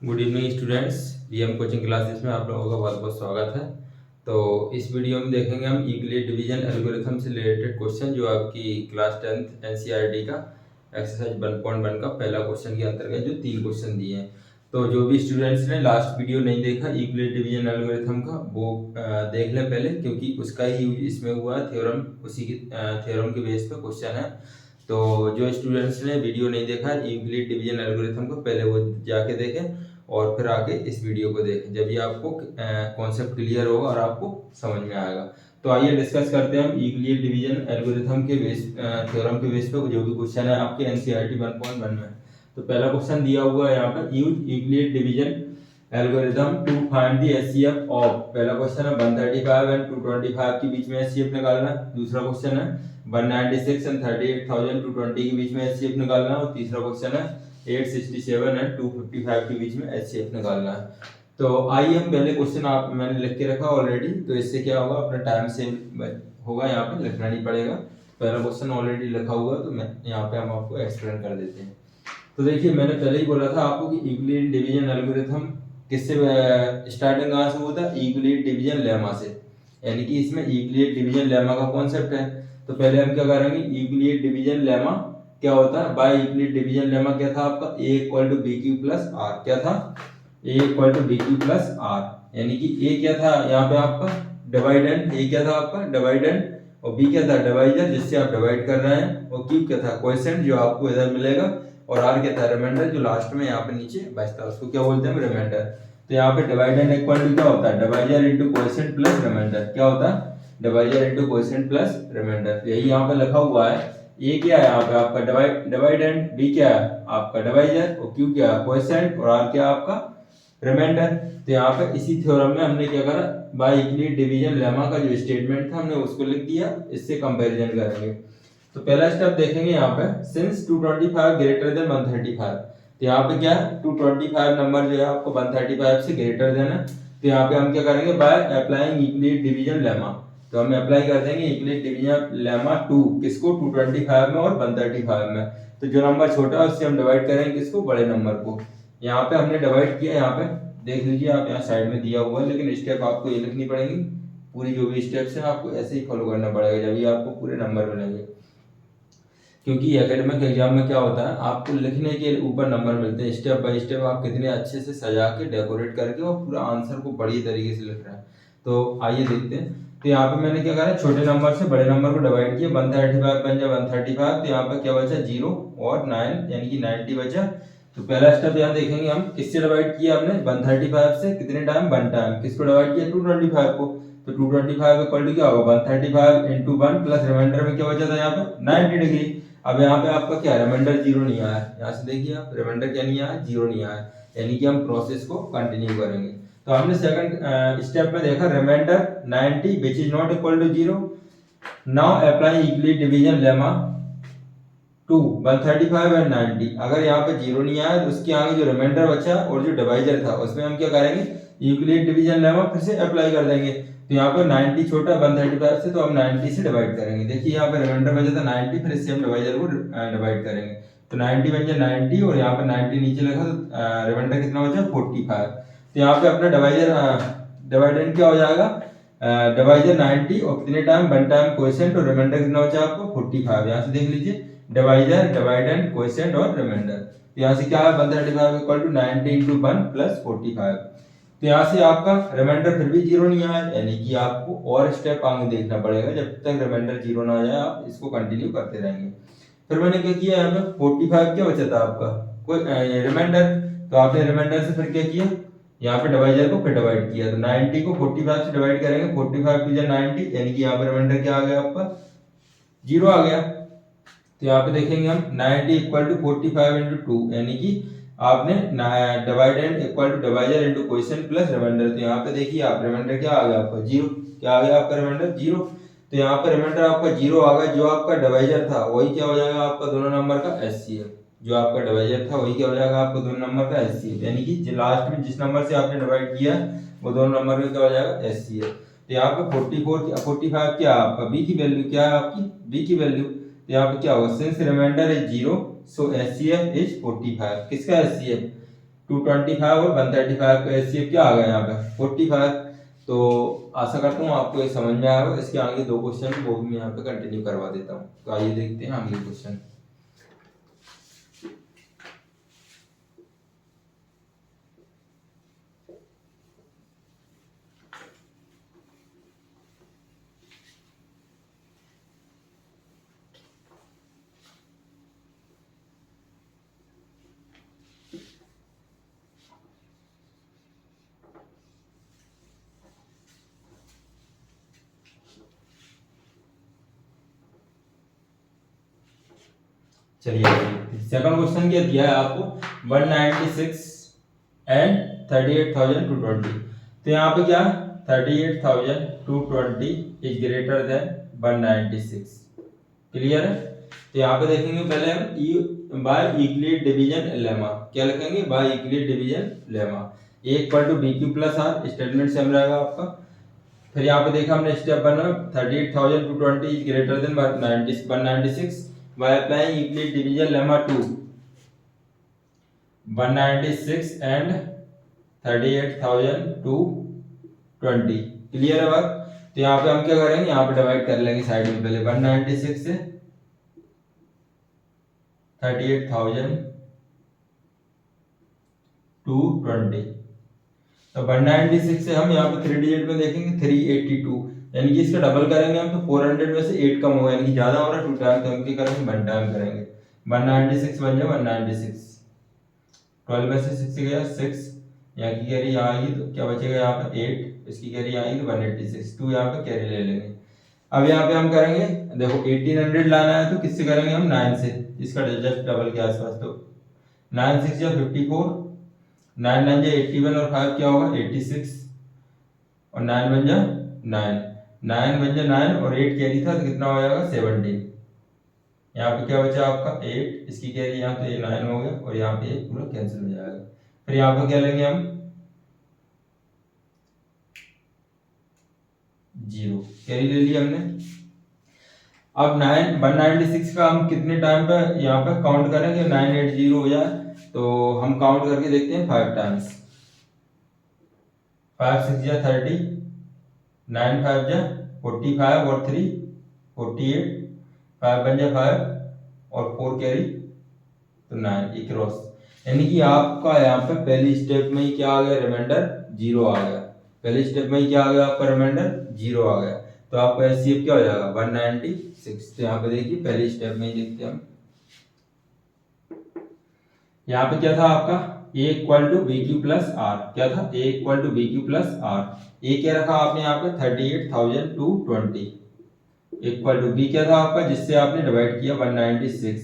Good evening students. VM coaching classes में आप लोगों का बहुत बहुत स्वागत है। तो इस वीडियो में देखेंगे हम यूक्लिड डिवीजन एल्गोरिथम से रिलेटेड क्वेश्चन जो आपकी क्लास 10th एनसीईआरटी का एक्सरसाइज 1.1 का पहला क्वेश्चन के अंतर्गत जो 3 क्वेश्चन दिए हैं। तो जो भी स्टूडेंट्स ने लास्ट वीडियो नहीं देखा यूक्लिड डिवीजन एल्गोरिथम का, वो देख लें पहले, क्योंकि उसका ही यूज इसमें हुआ है। थ्योरम उसी की थ्योरम के बेस पे क्वेश्चन है। तो जो स्टूडेंट्स ने वीडियो नहीं देखा यूक्लिड डिवीजन एल्गोरिथम को, पहले वो जाके देखें और फिर आके इस वीडियो को देखें, जब ये आपको कॉन्सेप्ट क्लियर होगा और आपको समझ में आएगा। तो आइए डिस्कस करते हैं हम यूक्लिड डिवीजन एल्गोरिथम के बेस थ्योरम के बेस पे जो भी क्वेश्चन है आपके एनसीईआरटी 1.1 में। तो पहला क्वेश्चन दिया हुआ है यहाँ पर, use Euclid division algorithm to find the HCF of. पहला क्वेश्चन है 135 एंड 225 के बीच में एचसीएफ निकालना है। दूसरा क्वेश्चन है 196 एंड 38,220 के बीच में एचसीएफ निकालना है। और तीसरा क्वेश्चन है 867 एंड 255 के बीच में एचसीएफ निकालना है। तो आइए हम पहले क्वेश्चन आप मैंने लिख के रखा ऑलरेडी, तो इससे क्या होगा, अपना टाइम सेव होगा, यहाँ पे लिखना नहीं पड़ेगा। पहला क्वेश्चन ऑलरेडी लिखा हुआ है, तो मैं यहाँ पे हम आपको एक्सप्लेन कर देते हैं। तो देखिए, मैंने पहले ही बोला था आपको कि यूक्लिड डिवीजन एल्गोरिथम किससे स्टार्टिंग कहाँ से होता है, यूक्लिड डिवीजन लेमा से, यानी कि इसमें यूक्लिड डिवीजन लेमा का कॉन्सेप्ट है। तो पहले हम क्या करेंगे, यूक्लिड डिवीजन लेमा क्या होता है, बाय यूक्लिड डिवीजन लेमा क्या था आपका, a equal to B Q plus R. क्या था, a equal to B Q plus R, यानी कि a क्या था यहाँ पे आपका डिवाइडेंड, a क्या था आपका डिवाइडेंड, और b क्या था डिवाइजर जिससे आप डिवाइड कर रहे हैं, और q क्या था क्वोशिएंट जो आपको इधर मिलेगा, और r क्या था रिमाइंडर जो लास्ट में यहाँ पे नीचे बचता है, उसको क्या बोलते हैं रिमाइंडर। तो यहाँ पे डिवाइडेंड इक्वल टू क्या होता है, divisor into quotient plus remainder. क्या होता है, divisor into quotient plus remainder. यही यहाँ पे लिखा हुआ है। ए क्या है यहाँ पे आपका डिवाइडेंड, बी क्या है आपका डिवाइजर, और क्यू क्या है क्वोशिएंट, और आर क्या है आपका रिमाइंडर। तो यहाँ पे इसी थ्योरम में हमने क्या करा, बाय यूक्लिड डिवीजन लेमा का जो स्टेटमेंट था हमने उसको लिख दिया, इससे कंपैरिजन करेंगे। तो पहला स्टेप देखेंगे यहाँ पे, सिंस 225 ग्रेटर देन 135। तो यहाँ पे क्या है, 225 नंबर जो है आपको 135 से ग्रेटर देन है। तो यहाँ पे हम क्या करेंगे, bye applying Euclid division lemma. तो हम अप्लाई कर देंगे यूक्लिड डिवीजन लेमा 2 किसको, 225 में और 135 में। तो जो नंबर छोटा है उससे हम डिवाइड करेंगे किसको, बड़े नंबर को। यहाँ पे हमने डिवाइड किया, यहाँ पे देख लीजिए आप, यहाँ साइड में दिया हुआ है, लेकिन स्टेप आपको ये लिखनी पड़ेगी। पूरी जो भी स्टेप्स है आपको ऐसे ही फॉलो करना पड़ेगा, जब ये आपको पूरे नंबर मिलेंगे। क्योंकि एकेडमिक एग्जाम में क्या होता है, आपको लिखने के ऊपर नंबर मिलते हैं, स्टेप बाय स्टेप आप कितने अच्छे से सजा के डेकोरेट करके और पूरा आंसर को बढ़िया तरीके से लिख रहे हैं। तो आइए देखते हैं। तो यहाँ पे मैंने क्या करा, छोटे नंबर से बड़े नंबर को डिवाइड किया, 135 बन जाए 135। तो यहाँ पे क्या बचा, 0 और 9 यानी कि 90 बचा। तो पहला स्टेप यहाँ देखेंगे हम, किससे डिवाइड किया हमने, 135 से कितने टाइम, 1 टाइम। किसको डिवाइड किया, 225 को। तो 225 इक्वल टू क्या होगा, 135 इंटू 1 प्लस रिमाइंडर में क्या बचा था यहाँ पे 90 डिग्री। अब यहाँ पे आपका क्या रिमाइंडर 0 नहीं आया, यहाँ से देखिए आप, रिमाइंडर क्या नहीं आया, 0 नहीं आया, यानी कि हम प्रोसेस को कंटिन्यू करेंगे। तो हमने सेकंड स्टेप में देखा remainder 90 which is not equal to 0। Now apply Euclid division lemma to 135 and 90। अगर यहाँ पे 0 नहीं आया तो उसके आगे जो रिमाइंडर बचा और जो डिवाइजर था उसमें हम क्या करेंगे, यूक्लिड डिवीजन लेमा फिर से अप्लाई कर देंगे। तो यहाँ पे 90 छोटा 135 से, तो हम 90 से डिवाइड करेंगे। देखिए यहाँ पे रिमाइंडर बचा था 90, फिर इससे हम डिवाइजर को डिवाइड करेंगे। तो 90 बन जाए 90, और यहाँ पे 90 नीचे लिखा, तो रिमाइंडर कितना बचा 45। तो यहाँ पे अपना डिवाइडेंड क्या हो जाएगा, डिवाइजर 90 और कितने टाइम, 1 टाइम क्वोशिएंट, और रिमाइंडर कितना बचा आपको 45। यहाँ से देख लीजिए, डिवाइजर डिवाइडेंड क्वोशिएंट और रिमाइंडर। तो यहाँ से क्या है, 135 इक्वल टू 90 इंटू 1 प्लस 45। तो यहाँ से आपका रिमाइंडर फिर भी 0 नहीं आया, यानी कि आपको और स्टेप आगे देखना पड़ेगा, जब तक रिमाइंडर 0 ना आ जाए आप इसको कंटिन्यू करते रहेंगे। फिर मैंने क्या किया, यहाँ पे 45 क्या बचा था आपका कोई रिमाइंडर। तो आपने रिमाइंडर से फिर क्या किया, यहाँ पे डिवाइजर को फिर डिवाइड किया। तो 90 को 45 से डिवाइड करेंगे, 45 टू 90, यानी कि यहाँ पे रिमाइंडर क्या आ गया आपका 0 आ गया। तो यहाँ पे देखेंगे हम 90 इक्वल टू 45 इंटू 2, यानी कि आपने dividend equal to divisor into quotient plus remainder. तो यहाँ पे देखिए आप, रिमाइंडर क्या आ गया आपका 0। क्या आ गया आपका रिमाइंडर 0। तो यहाँ पे रिमाइंडर आपका 0 आ गया, जो आपका डिवाइजर था वही क्या हो जाएगा आपका दोनों नंबर का एचसीएफ। जो आपका डिवाइजर था वही क्या हो जाएगा आपका दोनों नंबर का एचसीएफ, यानी कि लास्ट में जिस नंबर से आपने डिवाइड किया वो दोनों नंबर में क्या हो जाएगा एचसीएफ। तो यहाँ पे 45 क्या है आपका, बी की वैल्यू क्या है आपकी, बी की वैल्यू। तो यहाँ पे क्या होगा, since reminder is 0 so HCF is 45। किसका एचसीएफ, 225 और 135 का एचसीएफ क्या आ गया यहाँ पे 45। तो आशा करता हूँ आपको ये समझ में आया होगा। इसके आगे दो क्वेश्चन वो भी मैं यहाँ पे कंटिन्यू करवा देता हूँ। तो आइए देखते हैं आगे क्वेश्चन। चलिए सेकंड क्वेश्चन क्या दिया है आपको 196 एंड 38,220। तो यहाँ पे क्या 38,220 इज ग्रेटर देन 196। क्लियर है। तो यहाँ पे देखेंगे पहले हम बाय यूक्लिड डिवीजन लेमा क्या लिखेंगे by Euclid division lemma A equal to B Q plus R statement same रहेगा आपका। फिर यहाँ पे देखा हमने स्टेप 1 में 38,220 is greater than 196 by applying Euclid division lemma to 196 and 38,220। Clear है बात। तो यहाँ पे हम क्या करेंगे यहाँ पे डिवाइड कर लेंगे साइड में पहले 196 से 38,220। तो 196 से हम यहाँ पे 3 डिजिट में देखेंगे 382 यानी कि इसका डबल करेंगे हम तो 400 में से 8 कम होगा यानी कि ज्यादा हो रहा है 2 टाइम। तो हम क्या करेंगे 1 टाइम करेंगे 196 बन जाए 196 12 में से 6 गया 6 यहाँ की कैरी यहाँ आएगी तो क्या बचेगा यहाँ पे 8 इसकी कैरी आएगी तो 186 2 यहाँ पे कैरी ले लेंगे। अब यहाँ पे हम करेंगे देखो 1800 लाना है तो किससे करेंगे हम 9 से इसका जस्ट डबल के आसपास। तो 9 6 या 54 9 9 जा 81 और 5 क्या होगा 86 और 9 बन जा 9 बन जा 9 और 8 कैरी था तो कितना हो जाएगा 17। यहाँ पे क्या बचा आपका 8 इसकी कैरी यहाँ तो ये 9 हो गया और यहाँ पे ये पूरा कैंसिल हो जाएगा। फिर यहाँ पे क्या लेंगे हम 0 कैरी ले लिया हमने। अब 196 का हम कितने टाइम पे यहाँ पे काउंट करेंगे 980 हो जाए तो हम काउंट करके देखते हैं 5 टाइम्स 5 6 जा 30 9 5 जा 45 और 3 48 5 बन जा 5 और 4 कैरी तो 9 ये क्रॉस यानी कि आपका यहाँ पे पहली स्टेप में ही क्या आ गया रिमाइंडर 0 आ गया। पहले स्टेप में ही क्या आ गया आपका रिमाइंडर 0 आ गया। तो आपका एचसीएफ क्या हो जाएगा 196। तो यहाँ पे देखिए पहले स्टेप में ही देखते हैं हम यहाँ पे क्या था आपका a equal to B Q plus R क्या था a equal to B Q plus R. a क्या रखा आपने यहाँ पे 38,220 इक्वल टू b क्या था आपका जिससे आपने डिवाइड किया 196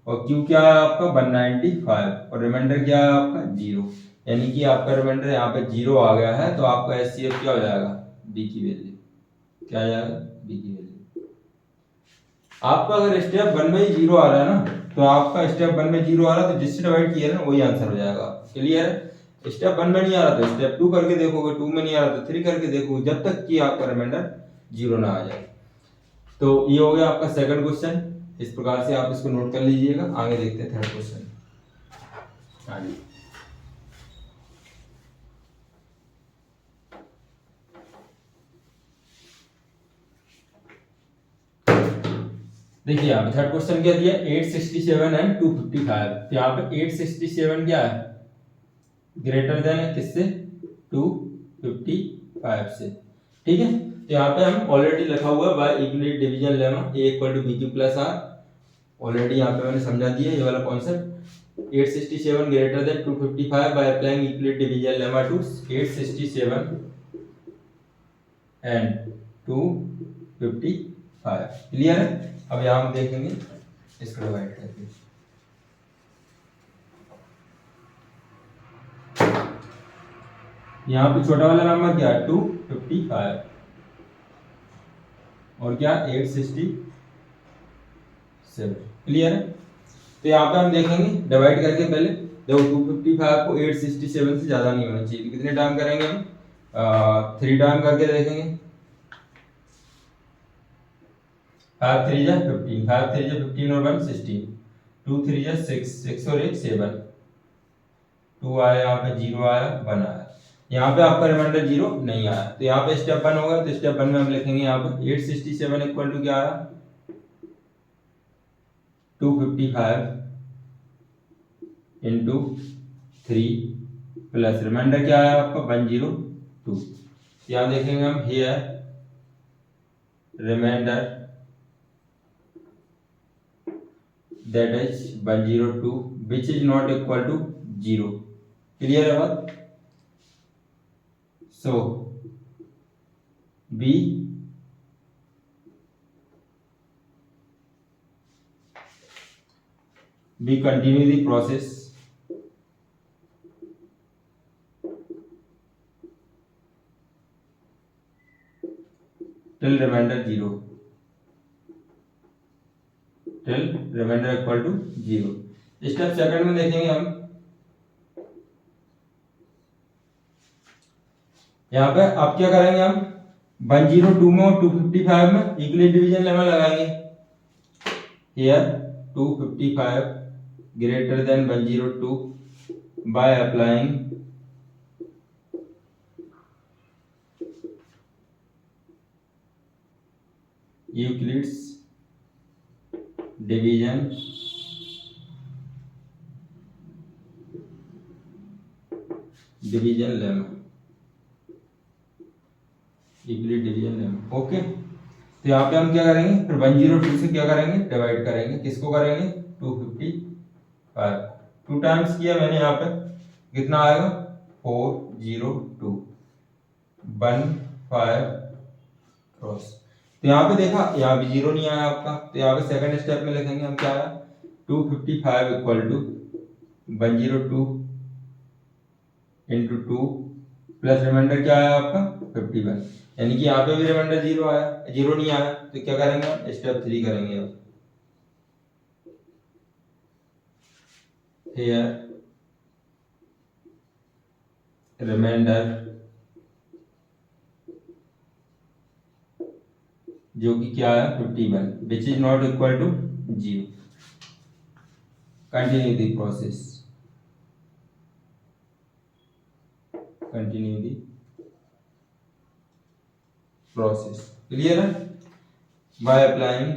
और q क्या है आपका 195 और रिमाइंडर क्या है आपका 0 यानी कि आपका रिमाइंडर यहाँ पे 0 आ गया है। तो आपका एचसीएफ क्या हो जाएगा b की वैल्यू क्या आ जाएगा b की वैल्यू। आपका अगर स्टेप 1 में ही 0 आ रहा है ना तो आपका स्टेप 1 में 0 आ रहा है तो जिससे डिवाइड किया है ना वही आंसर हो जाएगा। क्लियर है। स्टेप 1 में नहीं आ रहा तो स्टेप 2 करके देखोगे 2 में नहीं आ रहा तो 3 करके देखोगे जब तक कि आपका रिमाइंडर 0 ना आ जाए। तो ये हो गया आपका सेकंड क्वेश्चन। इस प्रकार से आप इसको नोट कर लीजिएगा। आगे देखते हैं थर्ड क्वेश्चन। आगे देखिए यहाँ पे थर्ड क्वेश्चन क्या दिया 867 एंड 255। तो यहाँ पे 867 क्या है ग्रेटर देन है किससे 255 से। ठीक है। तो यहाँ पे हम ऑलरेडी लिखा हुआ है by Euclid division lemma a equal to B Q plus R. Already यहाँ पे मैंने समझा दिया ये वाला concept 867 greater than 255 by applying Euclid division lemma to 867 and 255। Clear है। अब यहाँ हम देखेंगे इसको डिवाइड करके यहाँ पे छोटा वाला नंबर क्या है 255 और क्या 867। क्लियर है। तो यहाँ पे हम देखेंगे डिवाइड करके पहले देखो 255 को 867 से ज्यादा नहीं होना चाहिए। कितने टाइम करेंगे हम 3 टाइम करके देखेंगे 5 3 जा 15 5 3 जा 15 और 1 16 2 3 जा 6 6 और 1 7 2 आया, यहाँ पे 0 आया, 1 आया। यहाँ पे आपका रिमाइंडर 0 नहीं आया, तो यहाँ पे स्टेप 1 होगा, तो स्टेप 1 में हम लिखेंगे यहाँ पे 867 इक्वल टू क्या आया, 255 इंटू 3 प्लस रिमाइंडर क्या आया आपका 102। यहाँ देखेंगे हम here remainder that is 102 which is not equal to 0। Clear है बात? So B continue the process till remainder 0, till remainder equal to 0। Step second में देखेंगे हम, यहाँ पे आप क्या करेंगे, हम 102 में और 255 में इक्वली डिवीजन लेवल लगाएंगे। Here 255 greater than 102 by applying Euclid's division lemma, Euclid division lemma. Okay, तो यहाँ पे हम क्या करेंगे, फिर 102 से क्या करेंगे, डिवाइड करेंगे। किसको करेंगे, 255। 2 टाइम्स किया मैंने, यहाँ पे कितना आएगा, 402 15 क्रॉस। तो यहाँ पे देखा, यहाँ भी 0 नहीं आया आपका, तो यहाँ पे सेकंड स्टेप में लिखेंगे हम क्या आया, 255 equal to 102 into 2 plus remainder क्या आया आपका 51। यानी कि यहाँ पे भी रिमाइंडर 0 आया, 0 नहीं आया, तो क्या करेंगे, स्टेप 3 करेंगे। अब हियर रिमाइंडर जो कि क्या है 51 which is not equal to 0। Continue the process, continue the process. Clear है? By applying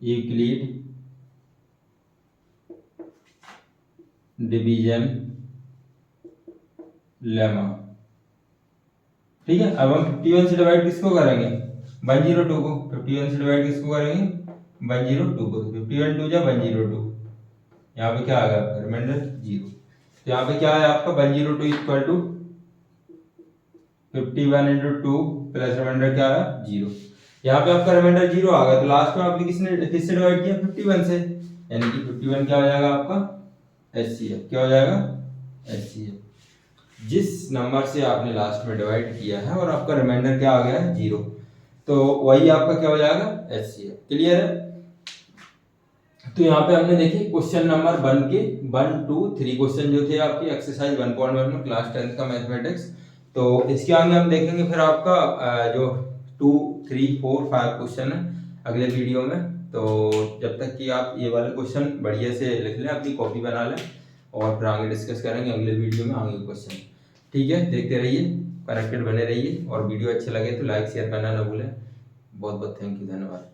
Euclid division lemma. ठीक है, अब हम 51 से डिवाइड किसको करेंगे, 102 को। 51 से डिवाइड किसको करेंगे, 102 को। 51 2 जा 102, यहाँ पे क्या आ गया, रिमाइंडर 0। तो यहाँ पे क्या है आपका 102 equal to 51 into 2 plus remainder क्या है 0। यहाँ पे आपका रिमाइंडर 0 आ गया, तो लास्ट में आपने किससे डिवाइड किया, 51 से, यानी कि 51 क्या हो जाएगा आपका HCF। क्या हो जाएगा, HCF। जिस नंबर से आपने लास्ट में डिवाइड किया है और आपका रिमाइंडर क्या आ गया है 0, तो वही आपका क्या हो जाएगा, HCF। क्लियर है? तो यहाँ पे हमने देखी क्वेश्चन नंबर 1 के 1 2 3 क्वेश्चन जो थे आपकी एक्सरसाइज 1.1 में क्लास 10th का मैथमेटिक्स। तो इसके आगे हम देखेंगे फिर आपका जो 2 3 4 5 क्वेश्चन है अगले वीडियो में। तो जब तक कि आप ये वाले क्वेश्चन बढ़िया से लिख लें, अपनी कॉपी बना लें, और फिर आगे डिस्कस करेंगे अगले वीडियो में आगे क्वेश्चन। ठीक है, देखते रहिए, कनेक्टेड बने रहिए, और वीडियो अच्छे लगे तो लाइक शेयर करना ना भूलें। बहुत बहुत थैंक यू, धन्यवाद।